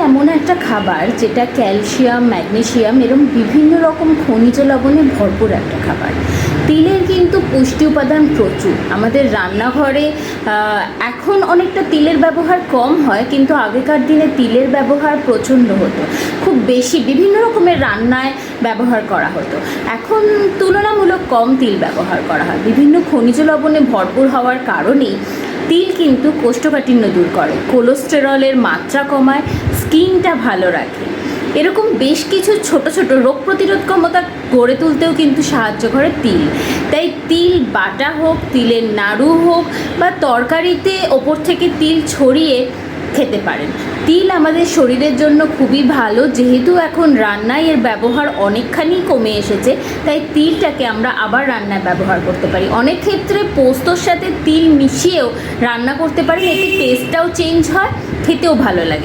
এমন একটা খাবার যেটা ক্যালসিয়াম, ম্যাগনেসিয়াম এরকম বিভিন্ন রকম খনিজ লবণে ভরপুর একটা খাবার। তিলের কিন্তু পুষ্টি উপাদান প্রচুর। আমাদের রান্নাঘরে এখন অনেকটা তিলের ব্যবহার কম হয়, কিন্তু আগেকার দিনে তিলের ব্যবহার প্রচণ্ড হতো, খুব বেশি বিভিন্ন রকমের রান্নায় ব্যবহার করা হতো। এখন তুলনামূলক কম তিল ব্যবহার করা হয়। বিভিন্ন খনিজ লবণে ভরপুর হওয়ার কারণেই তিল কিন্তু কোষ্ঠকাঠিন্য দূর করে, কোলেস্টেরলের মাত্রা কমায়, স্কিনটা ভালো রাখে। এরকম বেশ কিছু ছোট ছোট রোগ প্রতিরোধ ক্ষমতা গড়ে তুলতেও কিন্তু সাহায্য করে তিল। তাই তিল বাটা হোক, তিলের নাড়ু হোক, বা তরকারিতে ওপর থেকে তিল ছড়িয়ে খেতে পারেন। তিল আমাদের শরীরের জন্য খুবই ভালো, যেহেতু এখন রান্নায় এর ব্যবহার অনেকখানি কমে এসেছে, তাই তিলটাকে আমরা আবার রান্নায় ব্যবহার করতে পারি। অনেক ক্ষেত্রে পোস্তর সাথে তিল মিশিয়েও রান্না করতে পারি, এতে টেস্টটাও চেঞ্জ হয়, খেতেও ভালো লাগে।